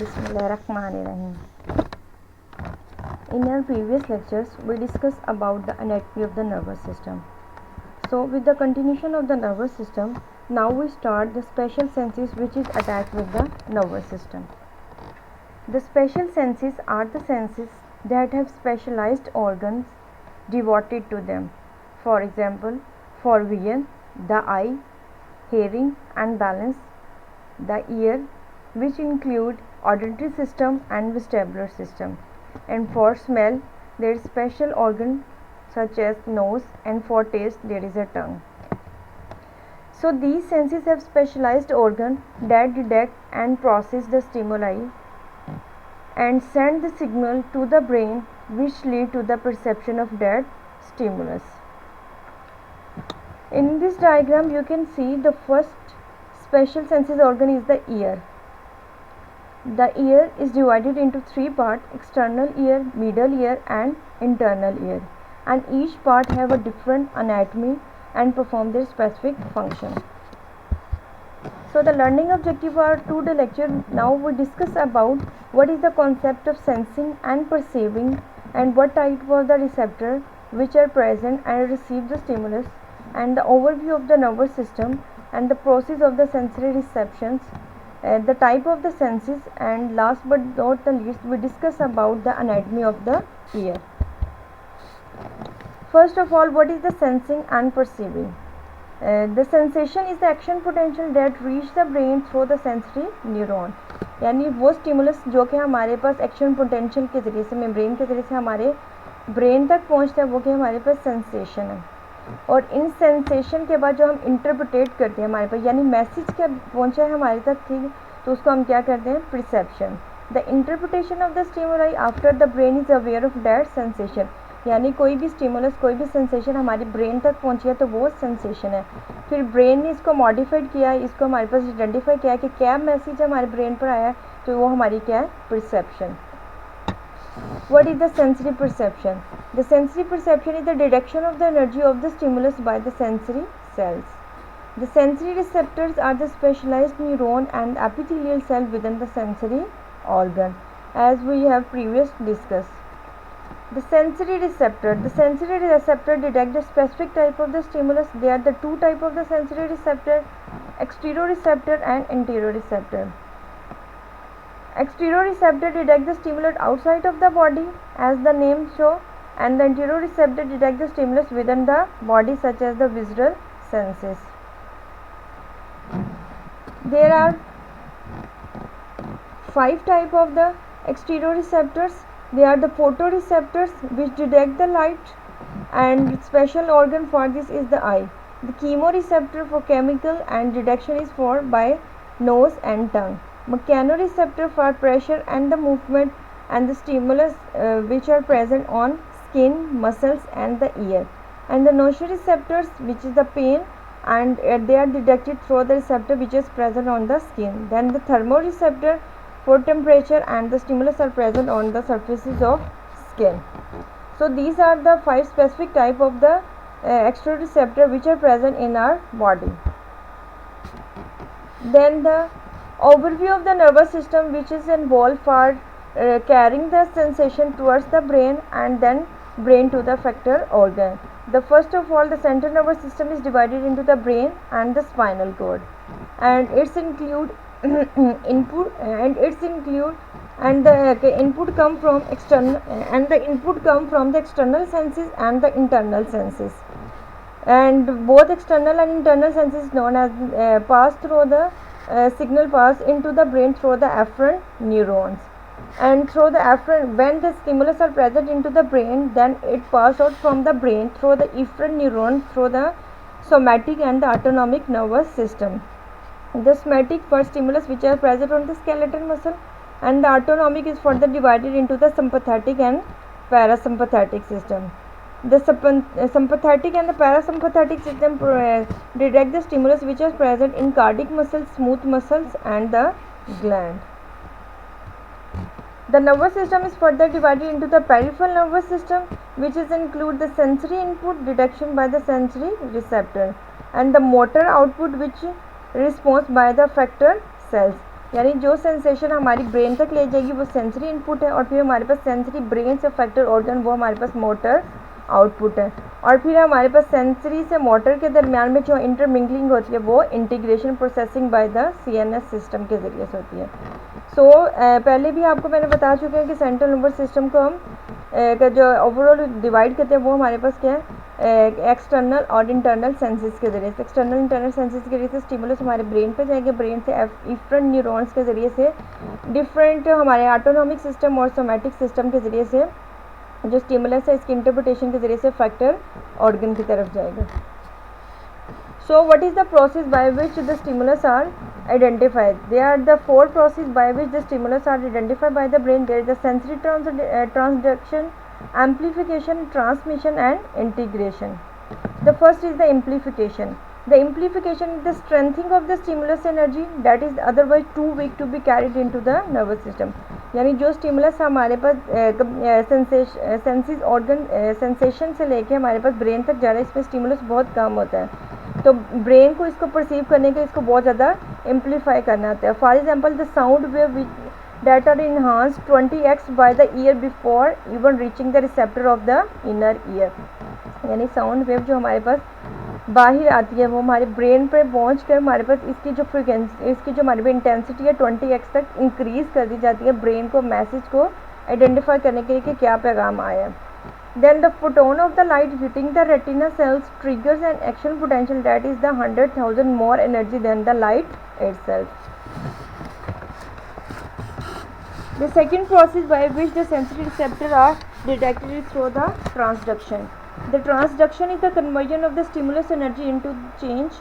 Bismillahirrahmanirrahim. In our previous lectures, we discussed about the anatomy of the nervous system. So, with the continuation of the nervous system, now we start the special senses which is attached with the nervous system. The special senses are the senses that have specialized organs devoted to them. For example, for vision, the eye, hearing and balance, the ear, which include auditory system and vestibular system, and for smell there is special organ such as nose, and for taste there is a tongue. So these senses have specialized organ that detect and process the stimuli and send the signal to the brain which lead to the perception of that stimulus. In this diagram you can see the first special senses organ is the ear. The ear is divided into three parts: external ear, middle ear and internal ear, and each part have a different anatomy and perform their specific function. So the learning objective are to the lecture. Now we discuss about what is the concept of sensing and perceiving, and what type of the receptor which are present and receive the stimulus, and the overview of the nervous system and the process of the sensory receptions, the type of the senses, and last but not the least we discuss about the anatomy of the ear. First of all, what is the sensing and perceiving? The sensation is the action potential that reach the brain through the sensory neuron. यानी वो stimulus जो कि हमारे पास action potential के ज़रिए से membrane के ज़रिए से हमारे ब्रेन तक पहुंचता है, वो कि हमारे पास सेंसेशन है. और इन सेंसेशन के बाद जो हम इंटरप्रेट करते हैं हमारे पास, यानी मैसेज क्या पहुंचा है हमारे तक, ठीक, तो उसको हम क्या करते हैं, perception. The interpretation of the stimuli after the brain is aware of that sensation. यानी कोई भी स्टिमुलस, कोई भी सेंसेशन हमारी ब्रेन तक पहुंची है तो वो सेंसेशन है. फिर ब्रेन ने इसको मॉडिफाइड किया है, इसको हमारे पास आइडेंटिफाई किया है कि क्या मैसेज हमारे ब्रेन पर आया है, तो वो हमारी क्या है, perception. What is the sensory perception? The sensory perception is the direction of the energy of the stimulus by the sensory cells. The sensory receptors are the specialized neuron and epithelial cell within the sensory organ, as we have previously discussed. The sensory receptor detect the specific type of the stimulus. There are the two type of the sensory receptor: exteroreceptor and interoreceptor. Exteroreceptor detect the stimulus outside of the body, as the name show, and the interoreceptor detect the stimulus within the body, such as the visual senses. There are 5 type of the exteroreceptors. They are the photoreceptors, which detect the light, and special organ for this is the eye. The chemoreceptor for chemical and detection is for by nose and tongue. Mechanoreceptor for pressure and the movement and the stimulus which are present on skin, muscles and the ear. And the nociceptors, which is the pain, and they are detected through the receptor which is present on the skin. Then the thermoreceptor for temperature, and the stimulus are present on the surfaces of skin. So these are the 5 specific type of the exteroreceptor which are present in our body. Then the overview of the nervous system, which is involved for carrying the sensation towards the brain and then brain to the effector organ. The first of all, the central nervous system is divided into the brain and the spinal cord, and its include input, and the input come from external, and the input come from the external senses and the internal senses, and both external and internal senses known as pass through the signal pass into the brain through the afferent neurons, and through the afferent, when the stimulus are present into the brain, then it pass out from the brain through the efferent neuron through the somatic and the autonomic nervous system. The somatic for stimulus which are present on the skeletal muscle, and the autonomic is further divided into the sympathetic and parasympathetic system. The sympathetic and the parasympathetic system detect the stimulus which is present in cardiac muscles, smooth muscles and the gland. The nervous system is further divided into the peripheral nervous system, which is include the sensory input detection by the sensory receptor, and the motor output which responds by the effector cells. यानी जो sensation हमारी brain तक ले जाएगी वो sensory input है, और फिर हमारे पास सेंसरी ब्रेन से अफेक्टेड ऑर्गन वो हमारे पास मोटर आउटपुट है, और फिर हमारे पास सेंसरी से मोटर के दरमियान में जो इंटरमिंगलिंग होती है वो integration processing by the CNS system के ज़रिए से होती है। पहले भी आपको मैंने बता चुके हैं कि सेंट्रल नर्वस सिस्टम को हम का जो ओवरऑल डिवाइड करते हैं वो हमारे पास क्या है, एक्सटर्नल और इंटरनल सेंसेस के ज़रिए से। एक्सटर्नल इंटरनल सेंसेस के ज़रिए से स्टिमुलस हमारे ब्रेन पे जाएंगे, ब्रेन से इफरेंट न्यूरॉन्स के ज़रिए से डिफरेंट हमारे ऑटोनॉमिक सिस्टम और सोमैटिक सिस्टम के ज़रिए से जो स्टिमुलस है इसकी इंटरप्रिटेशन के ज़रिए से फैक्टर ऑर्गन की तरफ जाएगा। So what is the process by which the stimulus are identified? There are the four processes by which the stimulus are identified by the brain. There is the sensory transduction, amplification, transmission and integration. The first is the amplification. The amplification is the strengthening of the stimulus energy that is otherwise too weak to be carried into the nervous system. यानी जो stimulus हमारे पास senses organ sensation से लेके हमारे पास brain तक जा रहा है, इसमें स्टिमुलस बहुत कम होता है, तो ब्रेन को इसको परसीव करने के इसको बहुत ज़्यादा एम्पलीफाई करना होता है। For example the sound wave that are enhanced 20x by the ear before even reaching the receptor of the inner ear. यानी साउंड वेव जो हमारे पास बाहर आती है वो हमारे ब्रेन पे पहुंच कर हमारे पास इसकी जो फ्रिक्वेंसी, इसकी जो हमारे पास इंटेंसिटी है 20x तक इंक्रीज़ कर दी जाती है ब्रेन को मैसेज को आइडेंटिफाई करने के लिए कि क्या पैगाम आया है। Then the photon of the light hitting the retina cells triggers an action potential that is the 100,000 more energy than the light itself. The second process by which the sensory receptors are detected is through the transduction. The transduction is the conversion of the stimulus energy into change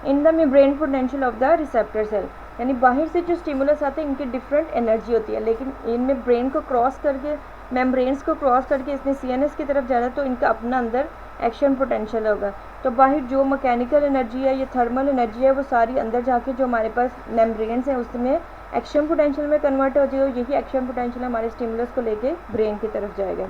in the membrane potential of the receptor cell. यानी बाहर से जो stimulus आते हैं इनकी different energy होती है, लेकिन इनमें ब्रेन को क्रॉस करके मेम्ब्रेन्स को क्रॉस करके इसने CNS की तरफ जाना तो इनका अपना अंदर एक्शन पोटेंशियल होगा। तो बाहर जो मैकेनिकल एनर्जी है या थर्मल एनर्जी है वो सारी अंदर जाके जो हमारे पास मेम्ब्रेन्स हैं उसमें एक्शन पोटेंशियल में कन्वर्ट हो जाएगी, यही एक्शन पोटेंशियल हमारे स्टिमुलस को लेके ब्रेन की तरफ जाएगा।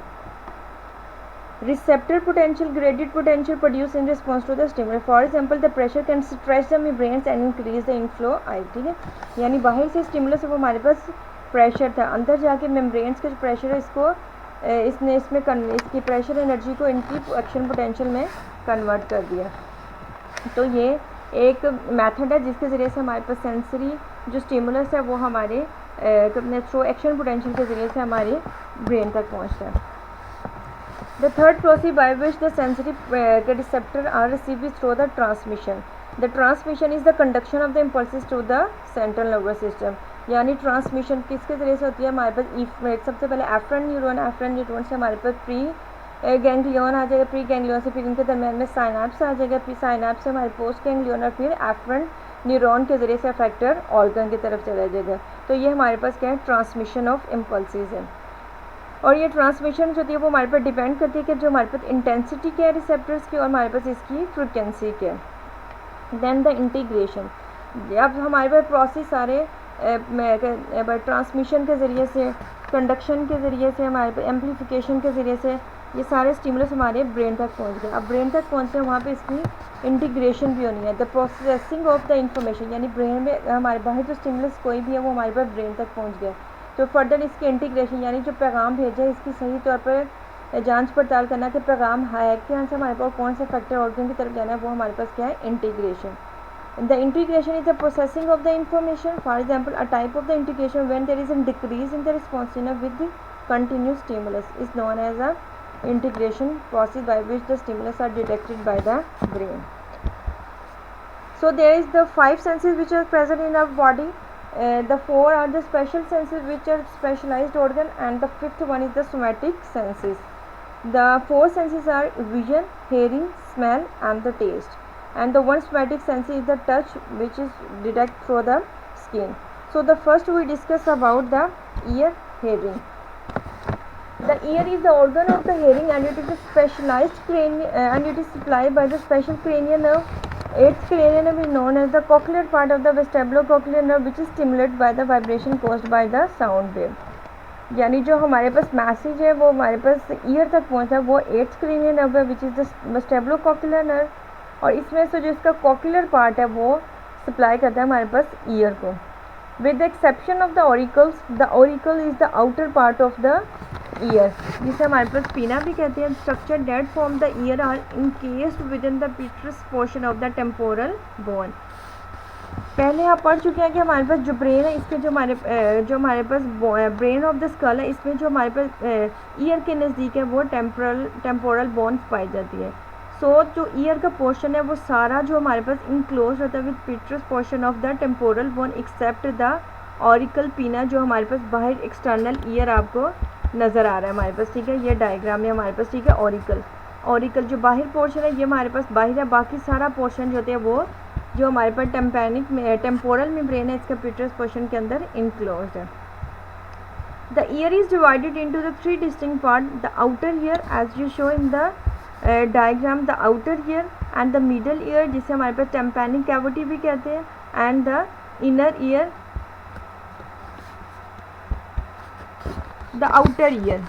Receptor potential, graded potential produced in response to the stimulus. For example, the pressure can stretch the membranes and increase the inflow I. ठीक है, यानी बाहर से स्टिमुलस है वो हमारे पास प्रेशर था, अंदर जाके मेम्ब्रेन्स का जो प्रेशर है इसको इसने इसकी प्रेशर एनर्जी को इनकी एक्शन पोटेंशियल में कन्वर्ट कर दिया। तो ये एक मेथड है जिसके ज़रिए से हमारे पास सेंसरी जो स्टिमुलस है वो हमारे थ्रू एक्शन पोटेंशियल के ज़रिए से हमारे ब्रेन तक पहुँचता है। The third process by which the sensory receptors are received is through the transmission. The transmission is the conduction of the impulses to the central nervous system. यानी transmission किसके ज़रिए से होती है, हमारे पास सबसे पहले एफ्रेंट न्यूरॉन से हमारे पास प्री गैंग्लियन आ जाएगा, प्री गैंग्लियन से फिर इनके दरमियान में साइनैप्स आ जाएगा, फिर साइनैप्स से हमारे पोस्ट गैंग्लियन और फिर एफ्रेंट न्यूरॉन के ज़रिए से अफेक्टर ऑर्गन की तरफ चला जाएगा। तो ये हमारे पास क्या है, ट्रांसमिशन ऑफ इम्पल्सेस है। और ये ट्रांसमिशन जो होती है वो हमारे पर डिपेंड करती है कि जो हमारे पास इंटेंसिटी क्या है रिसेप्टर्स की और हमारे पास इसकी फ्रिक्वेंसी क्या है। देन द इंटीग्रेशन, अब हमारे पास प्रोसेस सारे ट्रांसमिशन के ज़रिए से, कंडक्शन के ज़रिए से, हमारे पास एम्पलीफिकेशन के ज़रिए से ये सारे स्टिमुलस हमारे ब्रेन तक पहुंच गए। अब ब्रेन तक पहुंचते हैं वहाँ पे इसकी इंटीग्रेशन भी होनी है, the processing of the information, यानी ब्रेन में हमारे बाहर जो स्टिमुलस कोई भी है वो हमारे पास ब्रेन तक पहुँच गया, तो फर्दर इसकी इंटीग्रेशन यानी जो पैगाम भेजा है इसकी सही तौर पर जांच पड़ताल करना कि पैगाम है कि यहाँ से हमारे पास कौन से फैक्टर ऑर्गन की तरफ जाना है, वो हमारे पास क्या है, integration. The integration is the processing of the information. For example a type of the integration when there is a decrease in the responsive with continuous stimulus is known as a integration process by which the stimulus are detected by the brain. So there is the 5 senses which are present in our body. The 4 are the special senses which are specialized organ, and the 5th one is the somatic senses. The 4 senses are vision, hearing, smell and the taste, and the one somatic sense is the touch which is detected through the skin. So the first we discuss about the ear, hearing. The ear is the organ of the hearing and it is a specialized cranial and it is supplied by the special cranial nerve. Eighth cranial nerve is known as the cochlear part of the vestibulocochlear nerve which is stimulated by the vibration caused by the sound wave. यानी जो हमारे पास message है वो हमारे पास year तक पहुंचता है वो 8th cranial nerve है which is the vestibulocochlear nerve, और इसमें से जो इसका कॉक्लियर पार्ट है वो सप्लाई करता है हमारे पास ईयर को। with the exception of the auricles. The auricle is the outer part of the ear, जिसे हमारे पास पीना भी कहते हैं. Structure that form the ear are encased within the petrous portion of the temporal bone. पहले आप पढ़ चुके हैं कि हमारे पास जो ब्रेन है, इसके जो हमारे पास ब्रेन ऑफ द स्कल है, इसमें जो हमारे पास ईयर के नज़दीक है वो टेम्पोरल बोन्स पाई जाती है. सो जो ईयर का पोर्शन है वो सारा जो हमारे पास इनक्लोज होता है with petrous portion of the temporal bone except the auricle pinna, जो हमारे पास बाहर एक्सटर्नल ईयर आपको नज़र आ रहा है हमारे पास. ठीक है, ये डायग्राम है हमारे पास. ठीक है, ऑरिकल जो बाहर पोर्शन है ये हमारे पास बाहर है, बाकी सारा पोर्शन जो होते हैं वो जो हमारे पास टेम्पोरल मेम्ब्रेन है इसका पिट्रस पोर्शन के अंदर इनक्लोज है. The ear is divided into the 3 distinct part. The outer ear as you show in the diagram, the outer ear and the middle ear जिसे हमारे पास टेम्पैनिक कैविटी भी कहते हैं, and the inner ear, the outer ear.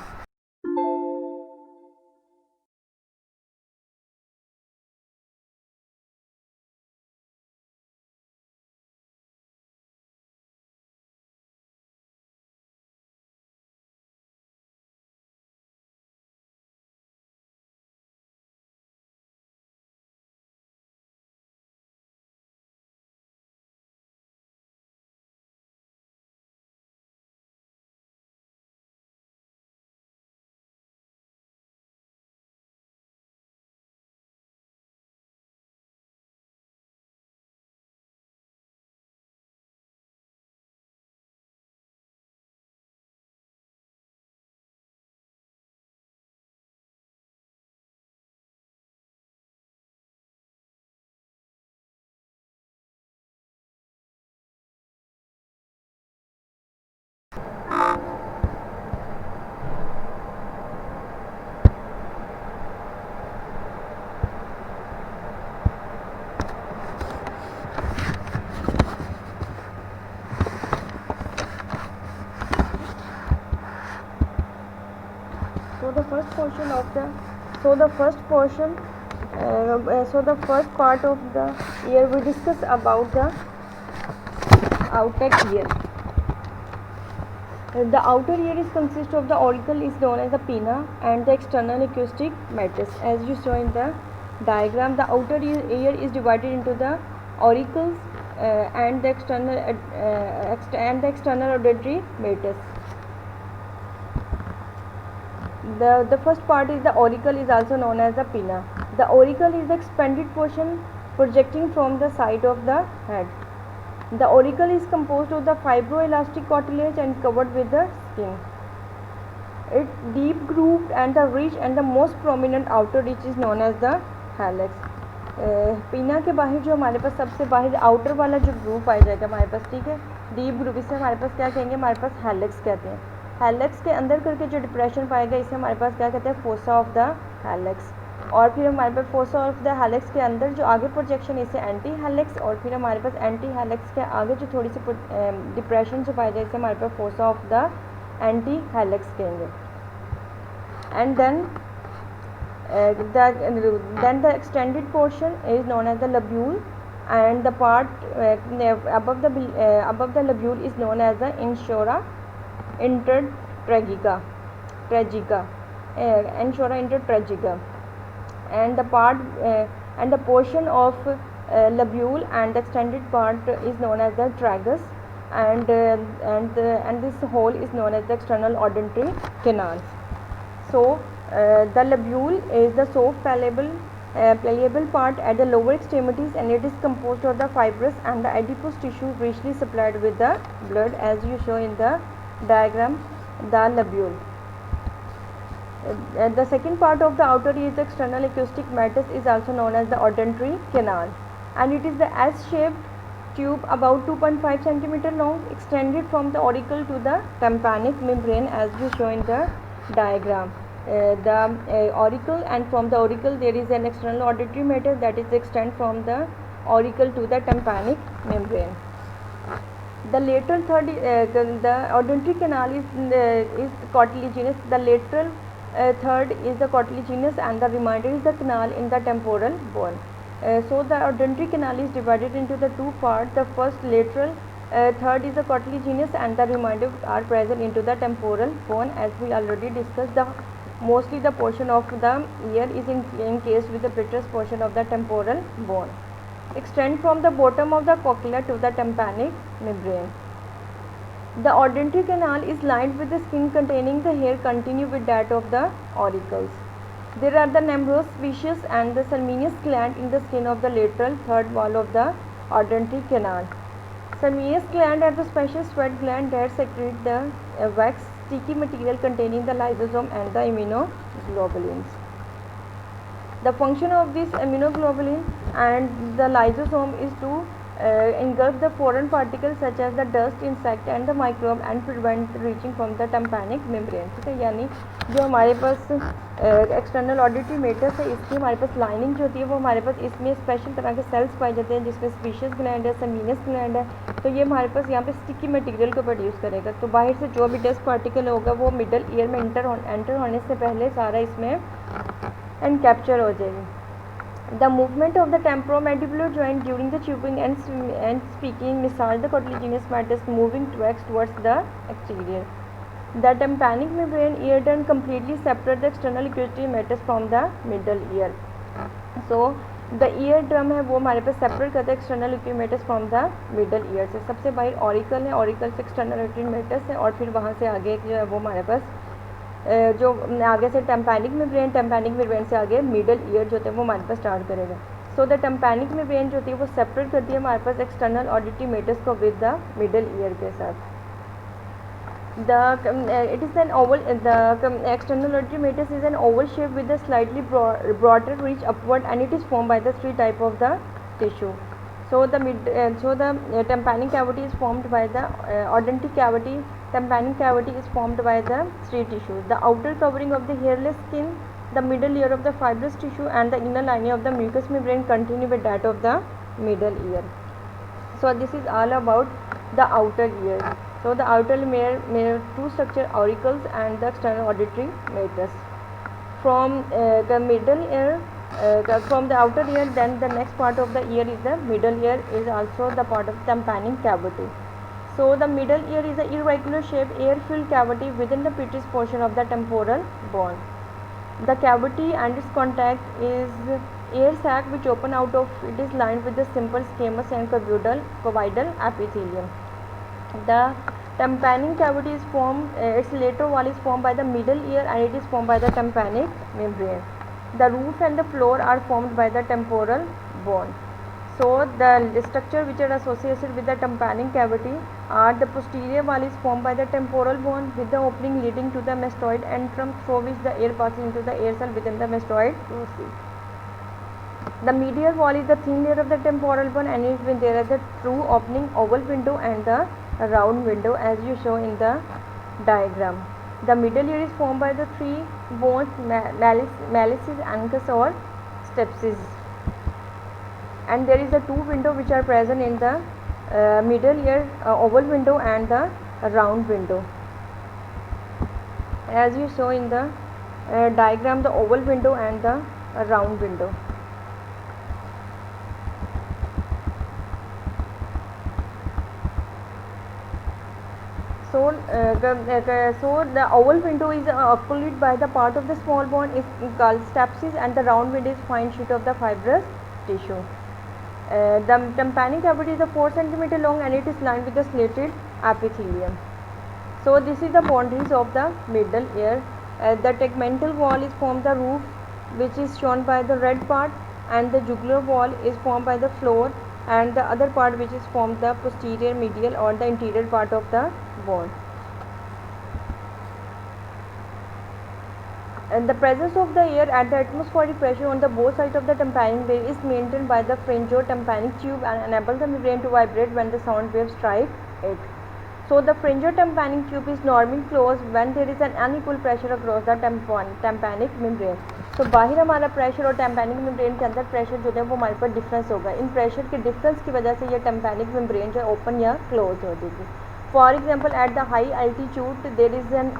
So the first part of the ear we discuss about the outer ear. The outer ear is consist of the auricle is known as the pinna and the external acoustic matrix. As you saw in the diagram, the outer ear is divided into the auricles and the external auditory matrix. The first part is the auricle, is also known as the pinna. The auricle is the expanded portion projecting from the side of the head. The auricle is composed of the fibroelastic cartilage and covered with the skin. It deep grooved and the rich and the most prominent outer ridge is known as the hallux. पीना के बाहर जो हमारे पास सबसे बाहर outer वाला जो groove पाया जाएगा हमारे पास, ठीक है, डीप ग्रूव, इसे हमारे पास क्या कहेंगे, हमारे पास हैलेक्स कहते हैं. हैलेक्स के अंदर करके जो डिप्रेशन पाएगा इसे हमारे पास क्या कहते हैं, फोसा ऑफ द हैलेक्स. और फिर हमारे पास फोसा ऑफ द हैलेक्स के अंदर जो आगे प्रोजेक्शन इसे एंटी हैलेक्स, और फिर हमारे पास एंटी हैलेक्स के आगे जो थोड़ी सी डिप्रेशन जो पाया जाए इसे हमारे पास fossa of the antihelix कहेंगे. And then the extended portion is known as the lobule, and the part above the lobule is known as the insula intertragica, insula intertragica, and the part and the portion of lobule and the extended part is known as the tragus, and this whole is known as the external auditory canals. So the lobule is the soft pliable part at the lower extremities, and it is composed of the fibrous and the adipose tissue richly supplied with the blood, as you show in the diagram, the lobule. The second part of the outer ear, the external acoustic matrix, is also known as the auditory canal, and it is the S-shaped tube about 2.5 cm long, extended from the auricle to the tympanic membrane, as you show in the diagram. The auricle, and from the auricle there is an external auditory matrix that is extend from the auricle to the tympanic membrane. The lateral third, the auditory canal is cartilaginous. The lateral third is the cartilaginous, and the remainder is the canal in the temporal bone. So the auditory canal is divided into the two parts. The first lateral Third is the cartilaginous and the remainder are present into the temporal bone. As we already discussed, mostly the portion of the ear is encased with the buttress portion of the temporal bone. Extend from the bottom of the cochlea to the tympanic membrane. The auditory canal is lined with the skin containing the hair continue with that of the auricles. There are the numerous species and the Salminius gland in the skin of the lateral third wall of the auditory canal. Salminius gland are the special sweat gland that secrete the wax sticky material containing the lysosome and the immunoglobulins. The function of this immunoglobulin and the lysosome is to engulf the foreign particles such as the dust, insect and the microbe and prevent reaching from the tympanic membrane. ठीक है, यानी जो हमारे पास external auditory Maytas है, इसकी हमारे पास lining जो होती है वो हमारे पास इसमें स्पेशल तरह के सेल्स पाए जाते हैं जिसमें स्पीशियस ग्लैंड है, सेमिनस ग्लैंड है. तो ये हमारे पास यहाँ पे स्टिकी मटेरियल को प्रोड्यूस करेगा. तो बाहर से जो भी डस्ट पार्टिकल होगा वो मिडल ईयर में एंटर होने से पहले सारा इसमें एंड कैप्चर हो जाएगी. The movement of the temporomandibular joint during the chewing and speaking misal the cartilaginous matters moving towards the exterior. The tympanic membrane ear drum completely separate the external accusatory matters from the middle ear. So the ear drum है वो हमारे पास separate करता है external accusatory matters from the middle ear से. सबसे बाहर auricle है, auricle से एक्सटर्नल accusatory matters है और फिर वहाँ से आगे जो है वो हमारे पास जो आगे से टेम्पैनिक मेम्ब्रेन से आगे मिडल ईयर जो होता है वो हमारे पास स्टार्ट करेगा. सो द टेम्पैनिक मेम्ब्रेन जो होती है वो सेपरेट करती है हमारे पास एक्सटर्नल ऑडिटरी मेटर्स को विद द मिडल ईयर के साथ. It is an oval. The external auditory matrix is an oval shape with a slightly broader ridge upward, and it is formed by the three type of the tissue. So the tympanic cavity is formed by the odontic cavity. Tympanic cavity is formed by the three tissues: the outer covering of the hairless skin, the middle layer of the fibrous tissue, and the inner lining of the mucous membrane continue with that of the middle ear. So this is all about the outer ear. So the outer layer two structure auricles and the external auditory matrix. From the middle ear, from the outer ear, then the next part of the ear is the middle ear, is also the part of tympanic cavity. So the middle ear is an irregular shaped air-filled cavity within the pittis portion of the temporal bone. The cavity and its contact is air sac which open out of it is lined with the simple squamous and cuboidal epithelium. The tympanic cavity is formed, its lateral wall is formed by the middle ear and it is formed by the tympanic membrane. The roof and the floor are formed by the temporal bone. So the structure which are associated with the tympanic cavity are the posterior wall is formed by the temporal bone with the opening leading to the mastoid and from through which the air passes into the air cell within the mastoid process. The medial wall is the thin layer of the temporal bone and there is the true opening oval window and the round window as you show in the diagram. The middle ear is formed by the three bones malleus, ancus or stapes, and there is the two windows which are present in the middle ear, oval window and the round window. As you saw in the diagram, the oval window and the round window. So the oval window is occulted by the part of the small bone is called stapes and the round window is fine sheet of the fibrous tissue. The tympanic cavity is 4 cm long and it is lined with the slated epithelium. So this is the boundaries of the middle ear. The tegmental wall is formed the roof which is shown by the red part, and the jugular wall is formed by the floor, and the other part which is formed the posterior medial or the interior part of the bone. And the presence of the air at the atmospheric pressure on the both sides of the tympanic membrane is maintained by the pharyngotympanic tube and enables the membrane to vibrate when the sound waves strike it. So the pharyngotympanic tube is normally closed when there is an unequal pressure across the tympanic membrane. तो बाहर हमारा pressure और tympanic membrane के अंदर pressure जो है वो हमारे पास डिफरेंस होगा. इन प्रेशर के डिफरेंस की वजह से ये tympanic membrane जो है ओपन या क्लोज हो जाएगी. For example, at the high altitude, there is an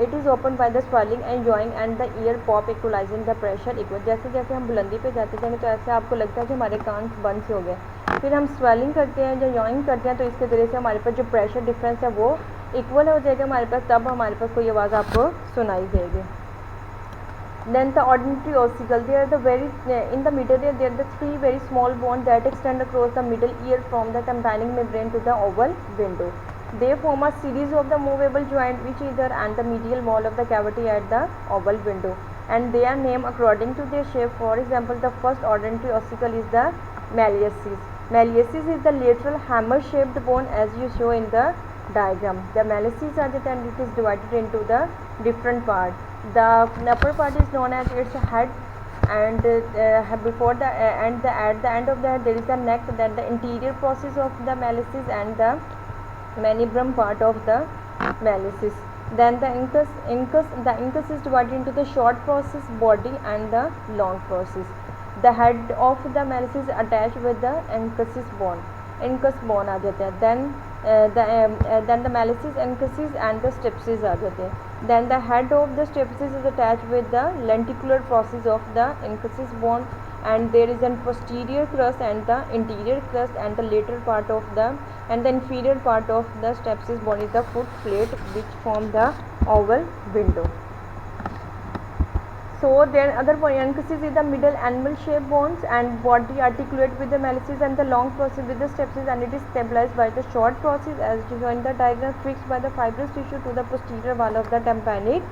it is opened by the swelling and joint and the ear pop equalizing the pressure equal. जैसे जैसे हम बुलंदी पे जाते जाएंगे तो ऐसे आपको लगता है कि हमारे कान बंद से हो गए, फिर हम स्वेलिंग करते हैं, जो यॉइंग करते हैं, तो इसके ज़रिए से हमारे पास जो प्रेशर डिफरेंस है वो इक्वल हो जाएगा हमारे पास, तब हमारे पास कोई आवाज़ आपको सुनाई देगी. Then the auditory ossicle, they are the very in the middle ear, they are the three very small bones that extend across the middle ear from the tympanic membrane to the oval window. They form a series of the movable joint which either and the medial wall of the cavity at the oval window, and they are named according to their shape. For example, the first auditory ossicle is the malleus. Malleus is the lateral hammer-shaped bone as you show in the diagram. The malleus are the and it is divided into the different parts. The upper part is known as its head, and before the and the at the end of the head there is the neck, then the interior process of the malleus and the manibrum part of the malleus. Then the incus is divided into the short process, body, and the long process. The head of the malleus is attached with the incus bone आ जाते हैं. Then the malleus, incus and the stapes आ जाते हैं. Then the head of the stapes is attached with the lenticular process of the incus bone, and there is a posterior crust and the interior crust, and the lateral part of the and the inferior part of the stapes bone is the foot plate which form the oval window. So then other incus is the middle animal shaped bones and body articulate with the malleus, and the long process with the stapes, and it is stabilized by the short process as shown in the diagram, fixed by the fibrous tissue to the posterior wall of the tympanic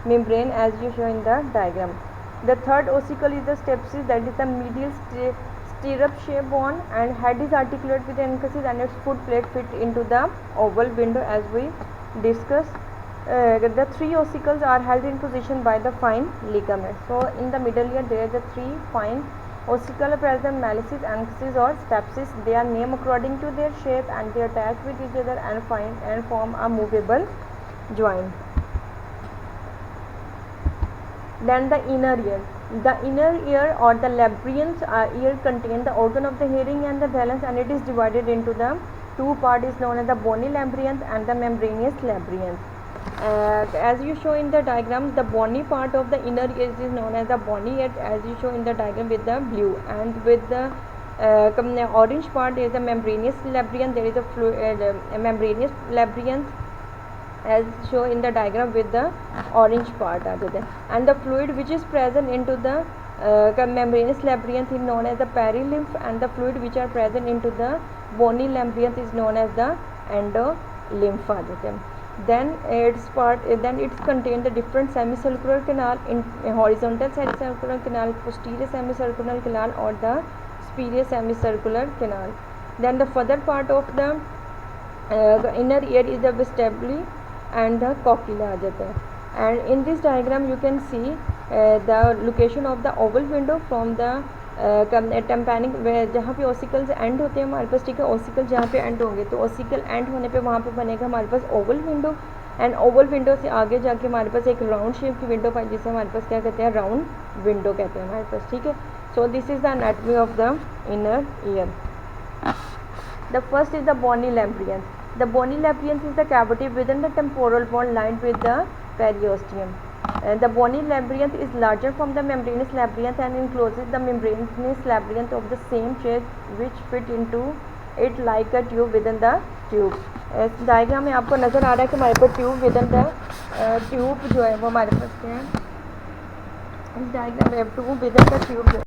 membrane as you show in the diagram. The third ossicle is the stapes, that is the medial stirrup shaped bone, and head is articulate with the incus, and its foot plate fit into the oval window as we discussed. The three ossicles are held in position by the fine ligament. So in the middle ear there are the three fine ossicle present, malleus, incus or stapes. They are named according to their shape, and they attach with each other and form a movable joint. Then the inner ear. The inner ear or the labyrinth ear contains the organ of the hearing and the balance, and it is divided into the two parts is known as the bony labyrinth and the membranous labyrinth. As you show in the diagram, the bony part of the inner ear is known as the bony ear, as you show in the diagram with the blue, and with the orange part is the membranous labyrinth. There is a membranous labyrinth as shown in the diagram with the orange part, and the fluid which is present into the membranous labyrinth is known as the perilymph, and the fluid which are present into the bony labyrinth is known as the endolymph. Then its contain the different semicircular canal, in horizontal semicircular canal, posterior semicircular canal, or the superior semicircular canal. Then the further part of the inner ear is the vestibule and the cochlea आ जाते हैं. And in this diagram you can see the location of the oval window from the tympanic, जहाँ पे ossicles and होते हैं हमारे पास, ठीक है. ओसिकल जहाँ पे एंड होंगे तो ओसिकल एंड होने पे वहाँ पे बनेगा हमारे पास oval window, and oval window से आगे जाके हमारे पास एक राउंड शेप की विंडो पाई, जिसे हमारे पास क्या कहते हैं, राउंड विंडो कहते हैं हमारे पास, ठीक है. सो this is the anatomy of the inner year. The first is the bony labyrinth. The bony labyrinth is the cavity within the temporal bone lined with the periosteum. The bony labyrinth is larger from the membranous labyrinth and encloses the membranous labyrinth of the same shape which fit into it like a tube within the tube. इस diagram में आपको नज़र आ रहा है कि हमारे पास tube within the tube जो है वो हमारे पास क्या है, इस डायग्राम में ट्यूब विदन द ट्यूब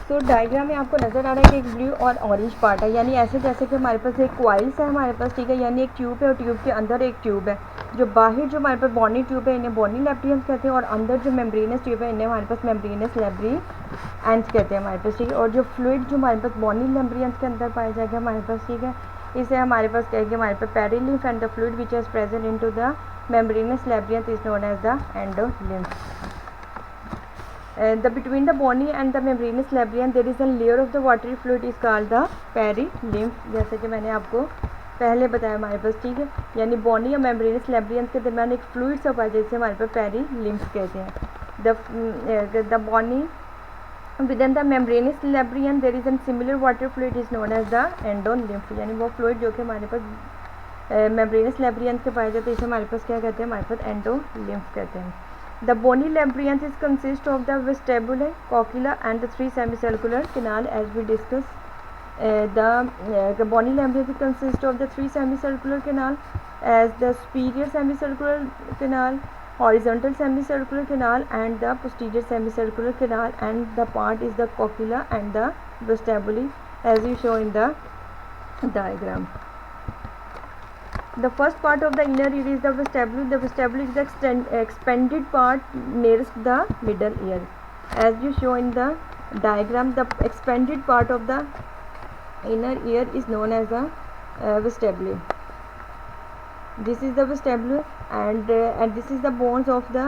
तो डायग्राम में आपको नज़र आ रहा है कि एक ब्लू और ऑरेंज पार्ट है, यानी ऐसे जैसे कि हमारे पास एक क्वाइल्स है हमारे पास, ठीक है, यानी एक ट्यूब है और ट्यूब के अंदर एक ट्यूब है. जो बाहर जो हमारे पास बॉनी ट्यूब है इन्हें बॉनी लैब्रियंस कहते हैं, और अंदर जो मेम्ब्रेनस ट्यूब है इन्हें हमारे पास मेम्ब्रेनस लैब्रियंस कहते हैं हमारे पास, ठीक है. और जो फ्लूइड जो हमारे पास बॉनी लैब्रियंस के अंदर पाया जाएगा हमारे पास, ठीक है, इसे हमारे पास कहेंगे हमारे पास perilymph, and the fluid which is present into the membranous labyrinth is known as the endolymph. the between the bony and the membranous labyrinth there is a layer of the watery fluid is called the perilymph, जैसे कि मैंने आपको पहले बताया हमारे पास, ठीक है। यानी बॉनी और मेम्ब्रेनस लैब्रियंथ के दरमियान एक फ्लूइड सा पाया जिसे हमारे पास पेरिलिम्फ कहते हैं। The bony within the membranous labyrinth there is an similar water fluid is known as the endolymph, यानी वो फ्लूइड जो कि हमारे पास मेम्ब्रेनस लैब्रियंथ के पाए जाते हैं इसे हमारे पास क्या कहते हैं, हमारे पास एंडोलिम्फ कहते हैं। The bony labyrinth is consist of the vestibular, cochlea and the 3 semicircular canal as we discuss. The bony labyrinth consists of the 3 semicircular canal as the superior semicircular canal, horizontal semicircular canal and the posterior semicircular canal, and the part is the coccyla and the vestibule as you show in the diagram. The first part of the inner ear is the vestibule. The vestibule is the expanded part nearest the middle ear. As you show in the diagram, the expanded part of the inner ear is known as the vestibule. This is the vestibule, and this is the bones of the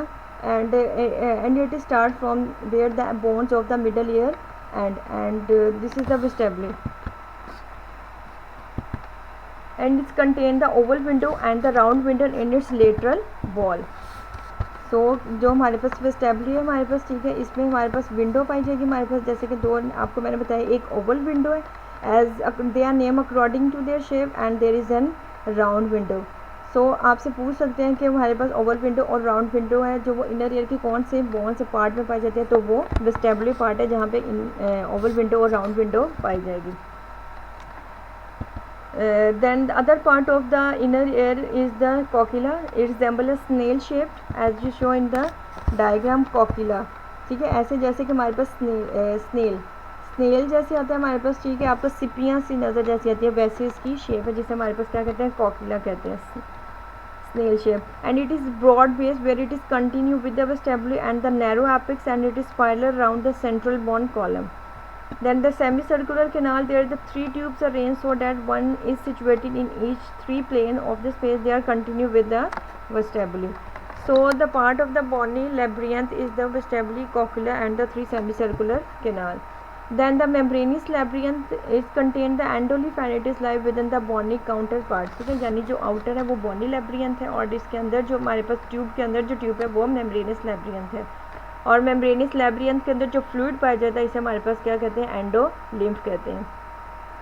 and it start from where the bones of the middle ear and this is the vestibule, and it contain the oval window and the round window in its lateral wall. तो जो हमारे पास vestibule है हमारे पास, ठीक है, इसमें हमारे पास विंडो पाई जाएगी हमारे पास, जैसे कि दो आपको मैंने बताया, एक ओवल विंडो है as they are name according to their shape and there is an round window. So आपसे पूछ सकते हैं कि हमारे पास ओवल विंडो और राउंड विंडो है, जो वो इनर ईयर की कौन से बोन से पार्ट में पाई जाती है, तो वो वेस्टिबुलर पार्ट है जहाँ पे ओवल विंडो और राउंड विंडो पाई जाएगी। Then the other part of the inner ear is the coccyla. It resembles a snail shaped as you show in the diagram coccyla, ठीक है, ऐसे जैसे कि हमारे पास स्नेल जैसे आता है हमारे पास, ठीक है, आपको सिपियाँ सी नज़र जैसी आती है, वैसे इसकी शेप है जिसे हमारे पास क्या कहते हैं, कॉक्युला कहते हैं, snail shape, and it is broad base where it is continue with the vestibule and the narrow apex and it is spiral around the central bone column. Then the semicircular canal, there the 3 tubes are arranged so that one is situated in each 3 plane of the space. They are continue with the vestibule. So the part of the bony labyrinth is the vestibule, coccyla and the 3 semicircular canal. Then the membranous labyrinth is contain the endolymph and it is lie within the bony counterpart, ठीक है, यानी जो outer है वो bony labyrinth है और इसके अंदर जो हमारे पास ट्यूब के अंदर जो ट्यूब है वो membranous labyrinth है, और मेम्ब्रेनस लैब्रियंथ के अंदर जो फ्लूइड पाया जाता है इसे हमारे पास क्या कहते हैं, एंडोलिम्फ कहते हैं।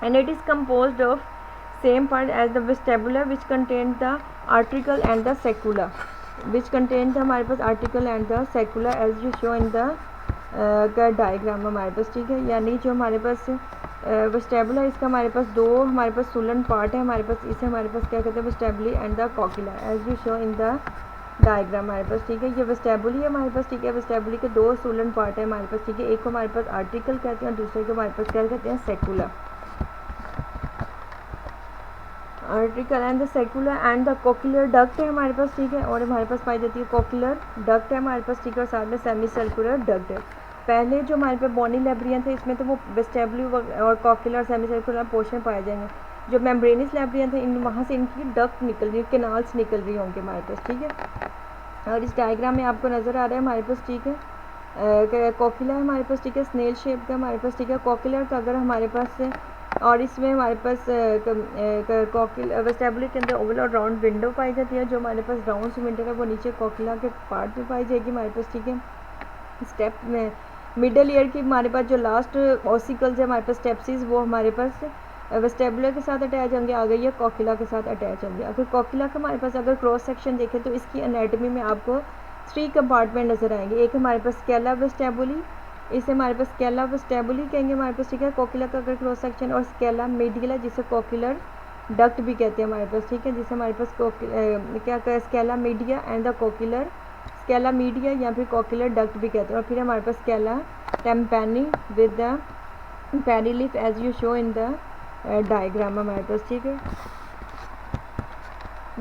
And it is composed of same part as the vestibular which contain the utricle and the saccule, which contain the हमारे पास utricle and the saccule as you show in the diagram हमारे पास, ठीक है, यानी जो हमारे पास वेस्टिबुलर इसका हमारे पास दो हमारे पास सुलन पार्ट है हमारे पास, इसे हमारे पास क्या कहते हैं, vestibule and the cochlea as you show in the diagram हमारे पास, ठीक है, ये वेस्टिबुल है हमारे पास, ठीक है, वेस्टिबुल के 2 सुलन पार्ट है हमारे पास, ठीक है, एक को हमारे पास आर्टिकल कहते हैं और दूसरे को हमारे पास क्या कहते हैं, saccule, utricle and the saccule and the cochlear duct है हमारे पास, ठीक है, और हमारे पास पाई जाती है कॉक्युलर डक्ट है हमारे पास, ठीक है, और साथ में सेमी सर्कुलर डक्ट है। पहले जो हमारे पास बॉनी लैब्रियंथ है इसमें तो वो वेस्टिबुल और कॉक्युलर सेमी सर्कुलर पोर्शन पाए जाएंगे, जो मेम्ब्रेनस लैब्रियंथ है इन वहाँ से इनकी डक्ट निकल रही है, कैनाल्स निकल रही होंगे हमारे पास, ठीक है, और इस डायग्राम में आपको नज़र आ रहा है हमारे पास, ठीक है, कॉक्युला है हमारे पास, ठीक है, स्नेल शेप का हमारे पास, ठीक है, कॉक्युलर का अगर हमारे पास और इसमें हमारे पास कॉक्युला वेस्टिबुलर के अंदर ओवल और राउंड विंडो पाई जाती है, जो हमारे पास राउंड विंडो है वो नीचे कॉक्युला के पार्ट में पाई जाएगी हमारे पास, ठीक है। स्टेप में मिडल ईयर की हमारे पास जो लास्ट ऑसिकल्स है हमारे पास स्टेप्सिस वो हमारे पास वेस्टिबुलर के साथ अटैच होंगे, आ गई है कॉक्युला के साथ अटैच होंगे। अगर कॉक्युला का हमारे पास अगर क्रॉस सेक्शन देखें तो इसकी एनाटॉमी में आपको 3 कंपार्टमेंट नज़र आएंगे, एक हमारे पास स्केला वेस्टिबुली, इसे हमारे पास स्केला वेस्टिबुली कहेंगे हमारे पास, ठीक है, कॉक्युला का अगर क्रॉस सेक्शन, और स्केला मीडियला जिसे कॉक्युलर डक्ट भी कहते हैं हमारे पास, ठीक है, जिसे हमारे पास क्या कहते हैं, scala media and the cochlear scala media या फिर कॉक्युलर डक्ट भी कहते हैं, और फिर हमारे पास scala tympani with the perilymph as you show in the diagram हमारे पास, ठीक है।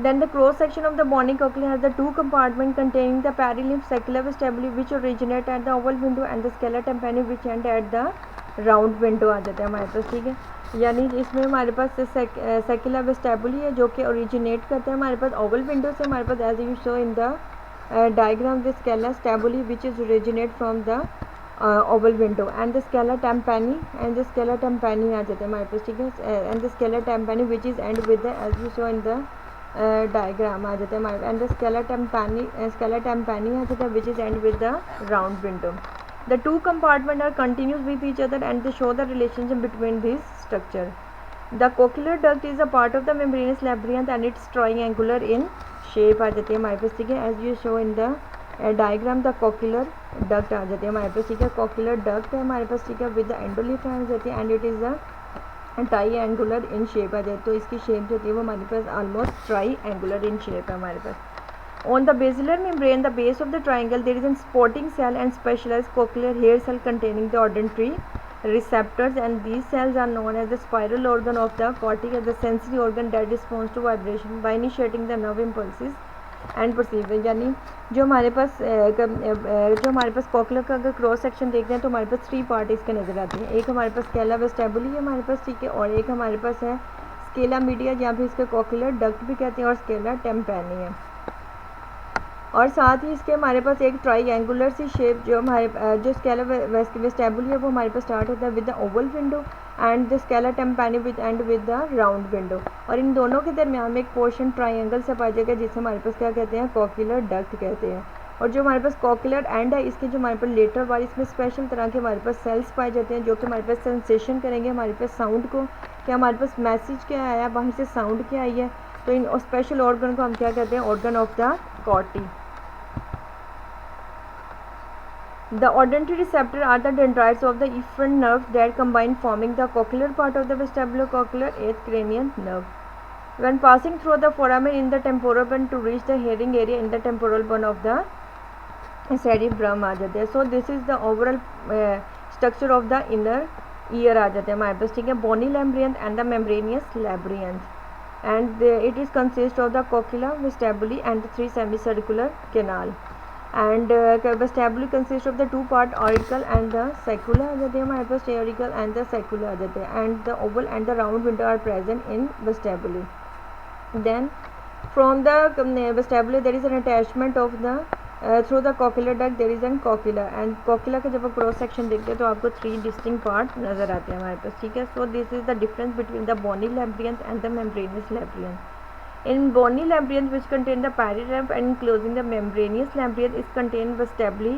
Then the cross section of the bony cochlea has the 2 compartment containing the perilymph, sacula vestibuli which originate at the oval window and the scala tympani which end at the round window आ जाता है हमारे पास, ठीक है, यानी इसमें हमारे पास सैकुला vestibuli है जो कि ओरिजिनेट करता है हमारे पास ओवल विंडो से, हमारे पास as you show in the diagram the scala vestibuli which is originate from the oval window and the scala tympani आ जाते हैं हमारे पास, ठीक है, and the scala tympani which is end with the as you show in the diagram आ जाते हैं हमारे, एंड द स्केला टेम्पैनी आ जाता है which is end with the round window. The two compartments are continuous with each other and they show the relationship between these structure. The cochlear duct is a part of the membranous labyrinth and it's triangular in shape आ जाती है हमारे पास, ठीक है, as you show in the diagram. The cochlear duct आ जाती है हमारे पास, ठीक है, cochlear duct है हमारे पास, ठीक है, विद द एंडोलीफ आ जाती है and it is a triangular in shape आ जाती है. तो इसकी शेप जो होती है वो हमारे पास ऑलमोस्ट ट्राईएंगुलर इन शेप है हमारे पास. On the basilar membrane, the base of the triangle, there is a supporting cell and specialized cochlear hair cell containing the auditory receptors, and these cells are known as the spiral organ of the cortex, the sensory organ that responds to vibration by initiating the nerve impulses and perceiving. यानी जो हमारे पास cochlear का अगर cross section देखते हैं तो हमारे पास 3 part इसके नज़र आते हैं. एक हमारे पास स्केला वेस्टिबुली है हमारे पास, ठीक है, और एक हमारे पास है स्केला मीडिया जहाँ पे इसके कोक्लियर डक्ट भी कहते हैं, और स्केला टेम्पैनी है. और साथ ही इसके हमारे पास एक ट्राईएंगुलर सी शेप जो स्केला वेस्टिबुली है वो हमारे पास स्टार्ट होता है with the oval window and the scala tympani with the round window, और इन दोनों के दरमियान में एक पोर्शन ट्राईएंगल से पाया जाएगा जिसे हमारे पास क्या कहते हैं, कोक्लियर डक्ट कहते हैं. और जो हमारे पास कोक्लियर एंड है इसके जो हमारे पास लेटर वाली इसमें स्पेशल तरह के हमारे पास सेल्स पाए जाते हैं जो कि हमारे पास सेंसेशन करेंगे हमारे पास साउंड को, कि हमारे पास मैसेज क्या आया, वहाँ से साउंड क्या आई है. तो इन स्पेशल ऑर्गन को हम क्या कहते हैं, organ of the कॉर्टी. The auditory receptors are the dendrites of the efferent nerves that combine forming the cochlear part of the vestibulocochlear eighth cranial nerve. When passing through the foramen in the temporal bone to reach the hearing area in the temporal bone of the cerebrum आ जाते हैं. So this is the overall structure of the inner ear आ जाते हैं हमारे पास, ठीक है, bony labyrinth and the membranous labyrinth, and it is consist of the cochlea, vestibuli and the 3 semicircular canal. And vestibule consists of the 2 part auricle and the sacula आ जाते हैं हमारे पास, auricle and the sacula आ जाते हैं, and the oval and the round window are present in vestibule. Then from the vestibule there is an attachment of the through the cochlear duct there is an cochlea, and cochlea का जब आप cross section देखते हैं तो आपको 3 distinct part नज़र आते हैं हमारे पास, ठीक है. सो this is the difference between the bony labyrinth and the membranous labyrinth. In bony labyrinth, which contain the perilymph and enclosing the membranous labyrinth, is contained vestibuli,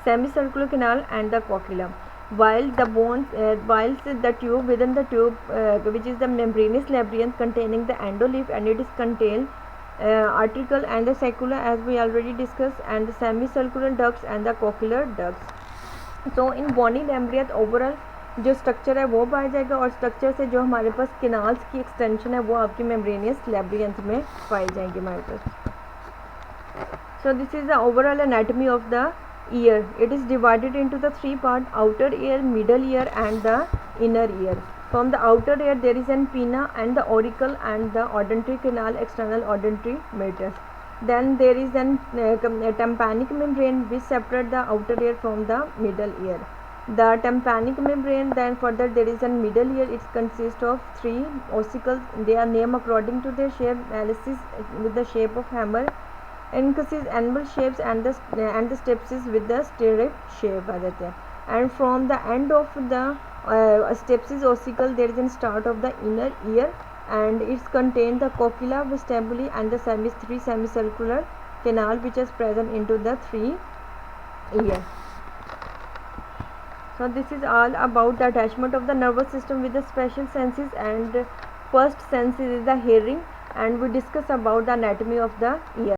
semicircular canal, and the cochlea. While the tube within the tube, which is the membranous labyrinth, containing the endoleaf, and it is contained article and the sacula, as we already discussed, and the semicircular ducts and the cochlear ducts. So in bony labyrinth overall जो structure है वो पाया जाएगा, और structure से जो हमारे पास किनाल्स की एक्सटेंशन है वो आपकी मेम्ब्रेनियस लैब्रियंथ में पाई जाएंगी हमारे पास. So this is the overall anatomy of the ear. It is divided into the 3 part, outer ear, middle ear and the inner ear. From the outer ear there is an pinna and the auricle and the auditory canal, external auditory meatus. Then there is an tympanic membrane which separate the outer ear from the middle ear. The tympanic membrane, then further there is a middle ear. It consists of 3 ossicles. They are named according to their shape. Alices with the shape of hammer, Incus anvil shapes, and the stapes with the stirrup shape आ जाते हैं. And from the end of the stapes ossicle there is a start of the inner ear, and it's contain the cochlea, vestibuli and the 3 semicircular canal which is present into the 3 ear. So this is all about the attachment of the nervous system with the special senses, and first sense is the hearing, and we discuss about the anatomy of the ear.